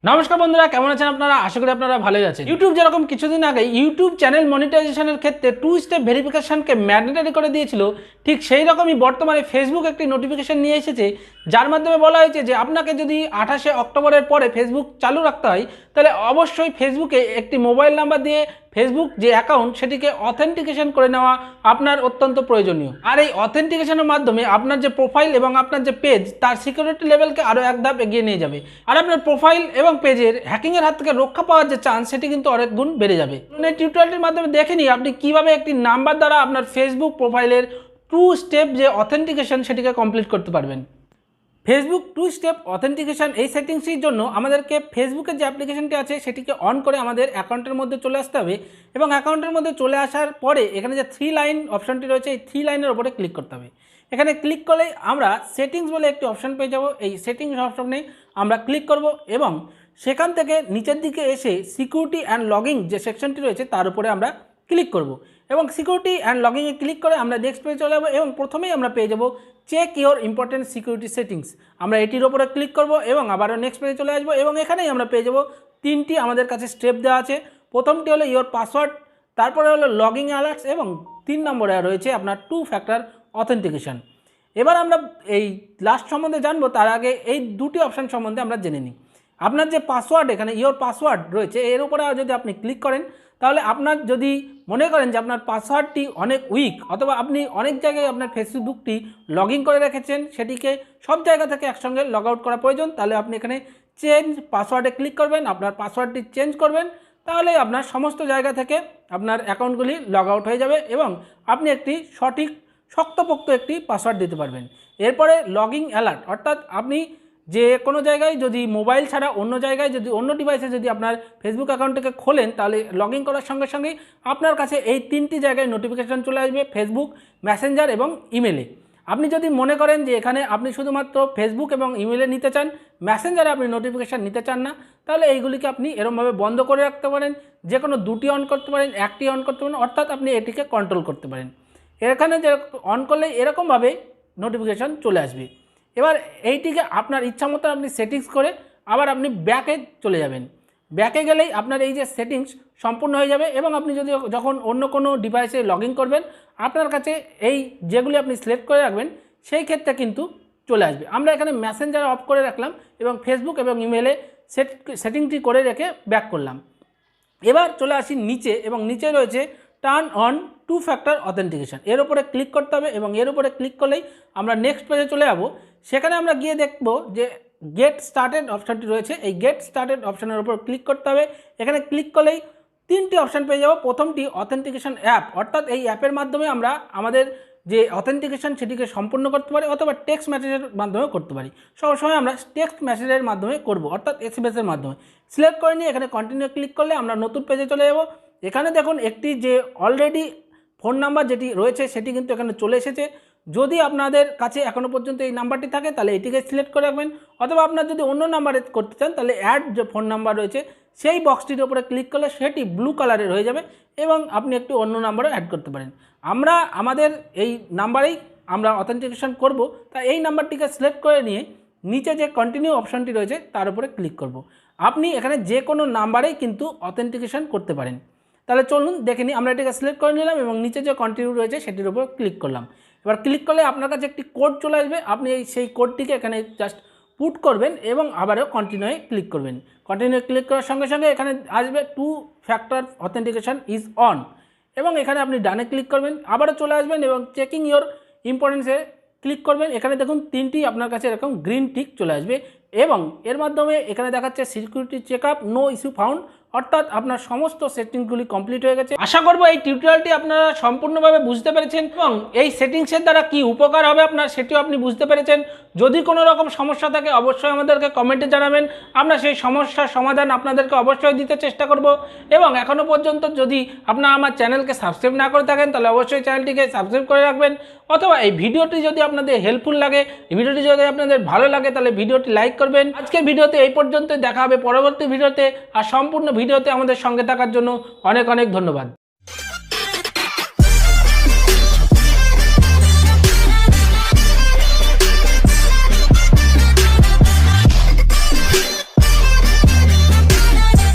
নমস্কার বন্ধুরা, কেমন আছেন আপনারা? আশা করি আপনারা ভালোই আছেন। ইউটিউব যেরকম কিছুদিন আগে ইউটিউব চ্যানেল মনিটাইজেশনের ক্ষেত্রে 2 স্টেপ ভেরিফিকেশনকে ম্যান্ডেটরি করে দিয়েছিল, ঠিক সেই রকমই বর্তমানে ফেসবুক একটি নোটিফিকেশন নিয়ে এসেছে, যার মাধ্যমে বলা হয়েছে যে আপনাকে যদি 28শে অক্টোবরের পরে ফেসবুক চালু রাখতে হয়, তাহলে অবশ্যই ফেসবুকে একটি মোবাইল নাম্বার দিয়ে ফেসবুক যে অ্যাকাউন্ট সেটিকে অথেন্টিকেশন করে নেওয়া আপনার অত্যন্ত প্রয়োজনীয়। আর এই অথেন্টিকেশনের মাধ্যমে আপনার যে প্রোফাইল এবং আপনার যে পেজ তার সিকিউরিটি লেভেলকে আরও এক ধাপ এগিয়ে নিয়ে যাবে। আর আপনার প্রোফাইল এবং পেজের হ্যাকিংয়ের হাত থেকে রক্ষা পাওয়ার যে চান্স সেটি কিন্তু অনেক গুণ বেড়ে যাবে। এই টিউটোরিয়ালটির মাধ্যমে দেখে নিই আপনি কীভাবে একটি নাম্বার দ্বারা আপনার ফেসবুক প্রোফাইলের 2 স্টেপ যে অথেন্টিকেশন সেটিকে কমপ্লিট করতে পারবেন। ফেসবুক 2 স্টেপ অথেন্টিকেশন এই সেটিংসটির জন্য আমাদেরকে ফেসবুকের যে অ্যাপ্লিকেশনটি আছে সেটিকে অন করে আমাদের অ্যাকাউন্টের মধ্যে চলে আসতে হবে, এবং অ্যাকাউন্টের মধ্যে চলে আসার পরে এখানে যে 3 লাইন অপশনটি রয়েছে এই 3 লাইনের উপরে ক্লিক করতে হবে। এখানে ক্লিক করলেই আমরা সেটিংস বলে একটি অপশন পেয়ে যাব। এই সেটিংস অপশনে আমরা ক্লিক করব এবং সেখান থেকে নিচের দিকে এসে সিকিউরিটি অ্যান্ড লগিং যে সেকশনটি রয়েছে তার উপরে আমরা ক্লিক করব, এবং সিকিউরিটি অ্যান্ড লগিংয়ে ক্লিক করে আমরা নেক্সট পেজে চলে যাব, এবং প্রথমেই আমরা পেয়ে যাব check your important security settings. আমরা এটির ওপরে ক্লিক করব এবং আবারও নেক্সট পেজে চলে আসবো, এবং এখানেই আমরা পেয়ে যাব 3টি আমাদের কাছে স্টেপ দেওয়া আছে। প্রথমটি হলো ইওর পাসওয়ার্ড, তারপরে হলো লগিং অ্যালার্টস, এবং 3 নম্বরে রয়েছে আপনার 2 ফ্যাক্টর অথেন্টিকেশন। এবার আমরা এই লাস্ট সম্বন্ধে জানবো, তার আগে এই দুটি অপশান সম্বন্ধে আমরা জেনে নিই। আপনার যে পাসওয়ার্ড, এখানে ইওর পাসওয়ার্ড রয়েছে, এর উপরে যদি আপনি ক্লিক করেন, তাহলে আপনার যদি মনে করেন যে আপনার পাসওয়ার্ডটি অনেক উইক, অথবা আপনি অনেক জায়গায় আপনার ফেসবুকটি লগ ইন করে রেখেছেন, সেটিকে সব জায়গা থেকে একসঙ্গে লগ আউট করা প্রয়োজন, তাহলে আপনি এখানে চেঞ্জ পাসওয়ার্ডে ক্লিক করবেন, আপনার পাসওয়ার্ডটি চেঞ্জ করবেন, তাহলে আপনার সমস্ত জায়গা থেকে আপনার অ্যাকাউন্টগুলি লগ আউট হয়ে যাবে এবং আপনি একটি সঠিক শক্তপোক্ত একটি পাসওয়ার্ড দিতে পারবেন। এরপরে লগিং অ্যালার্ট, অর্থাৎ আপনি যে কোনো জায়গায় যদি মোবাইল ছাড়া অন্য জায়গায় যদি অন্য ডিভাইসে যদি আপনার ফেসবুক অ্যাকাউন্টটাকে খোলেন, তাহলে লগ ইন করার সঙ্গে সঙ্গেই আপনার কাছে এই 3টি জায়গায় নোটিফিকেশান চলে আসবে, ফেসবুক, মেসেঞ্জার এবং ইমেলে। আপনি যদি মনে করেন যে এখানে আপনি শুধুমাত্র ফেসবুক এবং ইমেলে নিতে চান, মেসেঞ্জারে আপনি নোটিফিকেশান নিতে চান না, তাহলে এইগুলিকে আপনি এরমভাবে বন্ধ করে রাখতে পারেন। যে কোনো 2টি অন করতে পারেন, 1টি অন করতে পারেন, অর্থাৎ আপনি এটিকে কন্ট্রোল করতে পারেন। এখানে যে অন করলে এরকমভাবে নোটিফিকেশান চলে আসবে। এবার এইটিকে আপনার ইচ্ছা মতো আপনি সেটিংস করে আবার আপনি ব্যাকে চলে যাবেন। ব্যাকে গেলেই আপনার এই যে সেটিংস সম্পূর্ণ হয়ে যাবে, এবং আপনি যদি যখন অন্য কোনো ডিভাইসে লগ ইন করবেন, আপনার কাছে এই যেগুলি আপনি সিলেক্ট করে রাখবেন সেই ক্ষেত্রে কিন্তু চলে আসবে। আমরা এখানে মেসেঞ্জার অফ করে রাখলাম এবং ফেসবুক এবং ইমেলে সেটিংটি করে রেখে ব্যাক করলাম। এবার চলে আসি নিচে, এবং নিচে রয়েছে টার্ন অন 2 ফ্যাক্টর অথেন্টিকেশন। এর উপরে ক্লিক করতে হবে, এবং এর উপরে ক্লিক করলেই আমরা নেক্সট পেজে চলে যাব। সেখানে আমরা গিয়ে দেখব যে গেট স্টার্টেড অপশানটি রয়েছে, এই গেট স্টার্টেড অপশানের উপর ক্লিক করতে হবে। এখানে ক্লিক করলেই 3টি অপশান পেয়ে যাব। প্রথমটি অথেন্টিকেশন অ্যাপ, অর্থাৎ এই অ্যাপের মাধ্যমে আমরা আমাদের যে অথেন্টিকেশন সেটিকে সম্পূর্ণ করতে পারি, অথবা টেক্সট মেসেজের মাধ্যমে করতে পারি। সবসময় আমরা টেক্সট মেসেজের মাধ্যমে করব, অর্থাৎ এসএমএসের মাধ্যমে। সিলেক্ট করে নিয়ে এখানে কন্টিনিউ ক্লিক করলে আমরা নতুন পেজে চলে যাব। এখানে দেখুন একটি যে অলরেডি ফোন নাম্বার যেটি রয়েছে সেটি কিন্তু এখানে চলে এসেছে। যদি আপনাদের কাছে এখনও পর্যন্ত এই নাম্বারটি থাকে তাহলে এটিকে সিলেক্ট করে রাখবেন, অথবা আপনার যদি অন্য নাম্বারে করতে চান তাহলে অ্যাড যে ফোন নাম্বার রয়েছে সেই বক্সটির উপরে ক্লিক করলে সেটি ব্লু কালারের হয়ে যাবে, এবং আপনি একটি অন্য নাম্বারও অ্যাড করতে পারেন। আমরা আমাদের এই নাম্বারেই আমরা অথেন্টিকেশন করব, তাই এই নাম্বারটিকে সিলেক্ট করে নিয়ে নিচে যে কন্টিনিউ অপশানটি রয়েছে তার উপরে ক্লিক করব। আপনি এখানে যে কোনো নাম্বারেই কিন্তু অথেন্টিকেশন করতে পারেন। তাহলে চলুন দেখে নিই। আমরা এটাকে সিলেক্ট করে নিলাম এবং নিচে যে কন্টিনিউ রয়েছে সেটির উপর ক্লিক করলাম। এবার ক্লিক করলে আপনার কাছে একটি কোড চলে আসবে, আপনি সেই কোডটিকে এখানে জাস্ট পুট করবেন এবং আবারও কন্টিনিউয়ে ক্লিক করবেন। কন্টিনিউ ক্লিক করার সঙ্গে সঙ্গে এখানে আসবে 2 ফ্যাক্টর অথেন্টিকেশন ইজ অন, এবং এখানে আপনি ডানে ক্লিক করবেন, আবারও চলে আসবেন এবং চেকিং ইওর ইম্পর্টেন্সে ক্লিক করবেন। এখানে দেখুন 3টি আপনার কাছে এরকম গ্রিন টিক চলে আসবে, এবং এর মাধ্যমে এখানে দেখাচ্ছে security checkup, no issue found, অর্থাৎ আপনার সমস্ত সেটিংসগুলি কমপ্লিট হয়ে গেছে। আশা করব এই টিউটোরিয়ালটি আপনারা সম্পূর্ণভাবে বুঝতে পেরেছেন, এবং এই সেটিংসের দ্বারা কি উপকার হবে আপনার সেটিও আপনি বুঝতে পেরেছেন। যদি কোনো রকম সমস্যা থাকে অবশ্যই আমাদেরকে কমেন্টে জানাবেন, আমরা সেই সমস্যার সমাধান আপনাদেরকে অবশ্যই দিতে চেষ্টা করব। এবং এখনও পর্যন্ত যদি আপনারা আমার চ্যানেলকে সাবস্ক্রাইব না করে থাকেন তাহলে অবশ্যই চ্যানেলটিকে সাবস্ক্রাইব করে রাখবেন, অথবা এই ভিডিওটি যদি আপনাদের হেল্পফুল লাগে, এই ভিডিওটি যদি আপনাদের ভালো লাগে তাহলে ভিডিওটি লাইক করবেন। আজকের ভিডিওতে এই পর্যন্ত, দেখা হবে পরবর্তী ভিডিওতে। আর সম্পূর্ণ ভিডিওতে আমাদের সঙ্গে থাকার জন্য অনেক অনেক ধন্যবাদ।